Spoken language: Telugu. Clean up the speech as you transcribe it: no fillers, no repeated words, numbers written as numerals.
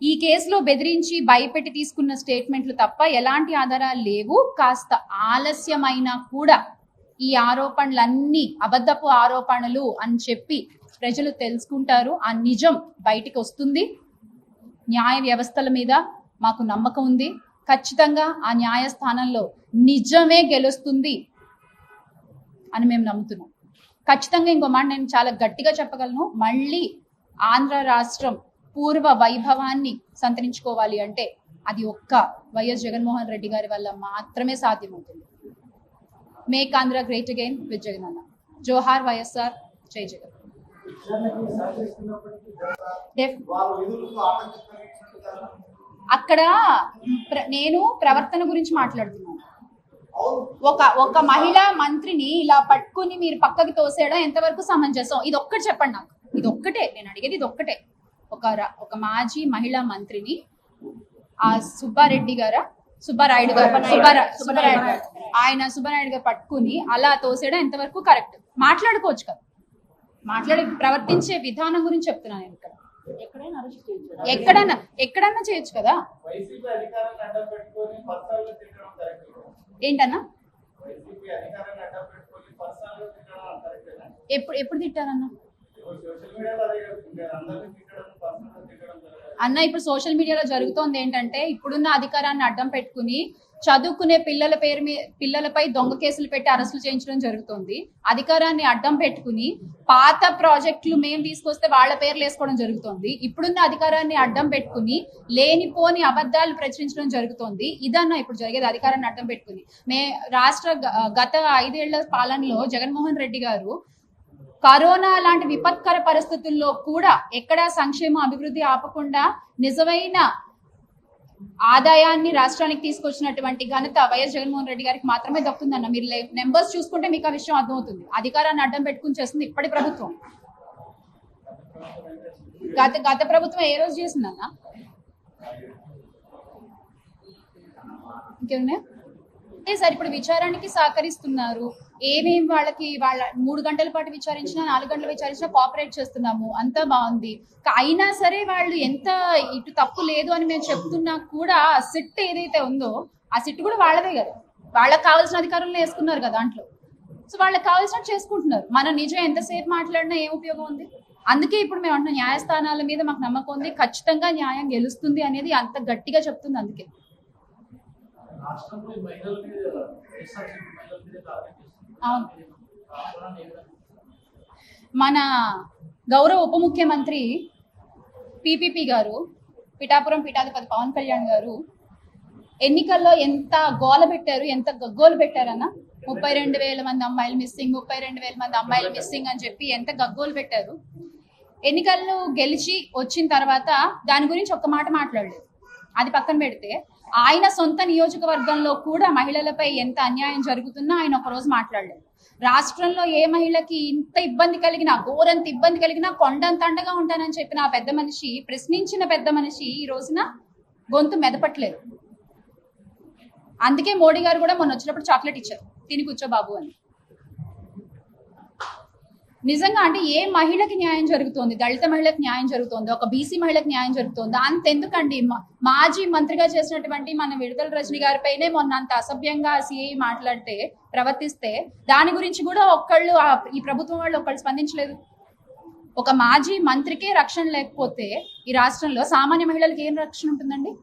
ఈ కేసులో బెదిరించి భయపెట్టి తీసుకున్న స్టేట్మెంట్లు తప్ప ఎలాంటి ఆధారాలు లేవు. కాస్త ఆలస్యమైనా కూడా ఈ ఆరోపణలన్నీ అబద్ధపు ఆరోపణలు అని చెప్పి ప్రజలు తెలుసుకుంటారు. ఆ నిజం బయటికి వస్తుంది. న్యాయ వ్యవస్థల మీద మాకు నమ్మకం ఉంది. ఖచ్చితంగా ఆ న్యాయస్థానంలో నిజమే గెలుస్తుంది అని మేము నమ్ముతున్నాం. ఖచ్చితంగా ఇంకో మాట నేను చాలా గట్టిగా చెప్పగలను, మళ్ళీ ఆంధ్ర రాష్ట్రం పూర్వ వైభవాన్ని సంతరించుకోవాలి అంటే అది ఒక్క వైఎస్ జగన్మోహన్ రెడ్డి గారి వల్ల మాత్రమే సాధ్యమవుతుంది. Make Andhra great again with Jagan అన్న. జోహార్ వైఎస్ఆర్, జై జగన్. అక్కడ నేను ప్రవర్తన గురించి మాట్లాడుతున్నాను. ఒక మహిళా మంత్రిని ఇలా పట్టుకుని మీరు పక్కకి తోసేయడం ఎంతవరకు సమంజసం? ఇది ఒక్కటి చెప్పండి నాకు. ఇది ఒక్కటే నేను అడిగేది, ఇది ఒక్కటే. ఒక మాజీ మహిళా మంత్రిని ఆ సుబ్బారెడ్డి గారా సుబ్బారాయుడు గారు పట్టుకుని అలా తోసేయడం ఎంతవరకు కరెక్ట్? మాట్లాడుకోవచ్చు కదా. ప్రవర్తించే విధానం గురించి చెప్తున్నాను నేను. ఇక్కడ ఎక్కడన్నా చేయొచ్చు కదా. ఏంటన్నా ఎప్పుడు తిట్టారన్నా? అన్న ఇప్పుడు సోషల్ మీడియాలో జరుగుతోంది ఏంటంటే, ఇప్పుడున్న అధికారాన్ని అడ్డం పెట్టుకుని చదువుకునే పిల్లలపై దొంగ కేసులు పెట్టి అరెస్టులు చేయించడం జరుగుతుంది. అధికారాన్ని అడ్డం పెట్టుకుని పాత ప్రాజెక్టులు మేము తీసుకొస్తే వాళ్ళ పేర్లు వేసుకోవడం జరుగుతుంది. ఇప్పుడున్న అధికారాన్ని అడ్డం పెట్టుకుని లేనిపోని అబద్ధాలు ప్రచురించడం జరుగుతుంది. ఇదన్నా ఇప్పుడు జరిగేది. అధికారాన్ని అడ్డం పెట్టుకుని గత 5 ఏళ్ల పాలనలో జగన్మోహన్ రెడ్డి గారు కరోనా లాంటి విపత్కర పరిస్థితుల్లో కూడా ఎక్కడా సంక్షేమ అభివృద్ధి ఆపకుండా నిజమైన ఆదాయాన్ని రాష్ట్రానికి తీసుకొచ్చినటువంటి ఘనత వైఎస్ జగన్మోహన్ రెడ్డి గారికి మాత్రమే దక్కుతుందన్న. మీరు నెంబర్స్ చూసుకుంటే మీకు ఆ విషయం అర్థమవుతుంది. అధికారాన్ని అడ్డం పెట్టుకుని చేస్తుంది ఇప్పటి ప్రభుత్వం. గత ప్రభుత్వం ఏ రోజు చేసిందన్న? ఇంకేమన్నా అంటే సార్ ఇప్పుడు విచారానికి సహకరిస్తున్నారు. ఏమేం వాళ్ళ 3 గంటల పాటు విచారించినా 4 గంటలు విచారించినా కోఆపరేట్ చేస్తున్నాము, అంతా బాగుంది. అయినా సరే వాళ్ళు ఎంత ఇటు తప్పు లేదు అని మేము చెప్తున్నా కూడా ఆ సిట్ ఏదైతే ఉందో ఆ సిట్ కూడా వాళ్ళదే కదా. వాళ్ళకి కావాల్సిన అధికారులను వేసుకున్నారు కదా దాంట్లో. సో వాళ్ళకి కావాల్సినట్టు చేసుకుంటున్నారు. మనం నిజం ఎంతసేపు మాట్లాడినా ఏం ఉపయోగం ఉంది? అందుకే ఇప్పుడు మేము అంటున్నాం, న్యాయస్థానాల మీద మాకు నమ్మకం ఉంది. ఖచ్చితంగా న్యాయం గెలుస్తుంది అనేది అంత గట్టిగా చెప్తుంది. అందుకే అవును, మన గౌరవ ఉప ముఖ్యమంత్రి పిపిపి గారు, పిఠాపురం పీఠాధిపతి పవన్ కళ్యాణ్ గారు ఎన్నికల్లో ఎంత గోల పెట్టారు, ఎంత గగ్గోలు పెట్టారన్న. 32,000 మంది అమ్మాయిలు మిస్సింగ్, 32,000 మంది అమ్మాయిలు మిస్సింగ్ అని చెప్పి ఎంత గగ్గోలు పెట్టారు. ఎన్నికలను గెలిచి వచ్చిన తర్వాత దాని గురించి ఒక్క మాట మాట్లాడలేదు. అది పక్కన పెడితే ఆయన సొంత నియోజకవర్గంలో కూడా మహిళలపై ఎంత అన్యాయం జరుగుతున్నా ఆయన ఒకరోజు మాట్లాడలేదు. రాష్ట్రంలో ఏ మహిళకి ఇంత ఇబ్బంది కలిగినా, ఘోరంత ఇబ్బంది కలిగినా కొండంత అండగా ఉంటానని చెప్పిన ఆ పెద్ద మనిషి, ప్రశ్నించిన పెద్ద మనిషి ఈ రోజున గొంతు మెదపట్లేదు. అందుకే మోడీ గారు కూడా మొన్న వచ్చినప్పుడు చాక్లెట్ ఇచ్చారు, తిని కూర్చో బాబు అని. నిజంగా అంటే ఏ మహిళకి న్యాయం జరుగుతోంది? దళిత మహిళకి న్యాయం జరుగుతోంది, ఒక బీసీ మహిళకి న్యాయం జరుగుతోంది. అంతెందుకండి, మాజీ మంత్రిగా చేసినటువంటి మన విడుదల రజని గారిపైనే మొన్న అంత అసభ్యంగా సిఐ మాట్లాడితే, ప్రవర్తిస్తే దాని గురించి కూడా ఈ ప్రభుత్వం వాళ్ళు ఒక్కళ్ళు స్పందించలేదు. ఒక మాజీ మంత్రికే రక్షణ లేకపోతే ఈ రాష్ట్రంలో సామాన్య మహిళలకు ఏం రక్షణ ఉంటుందండి?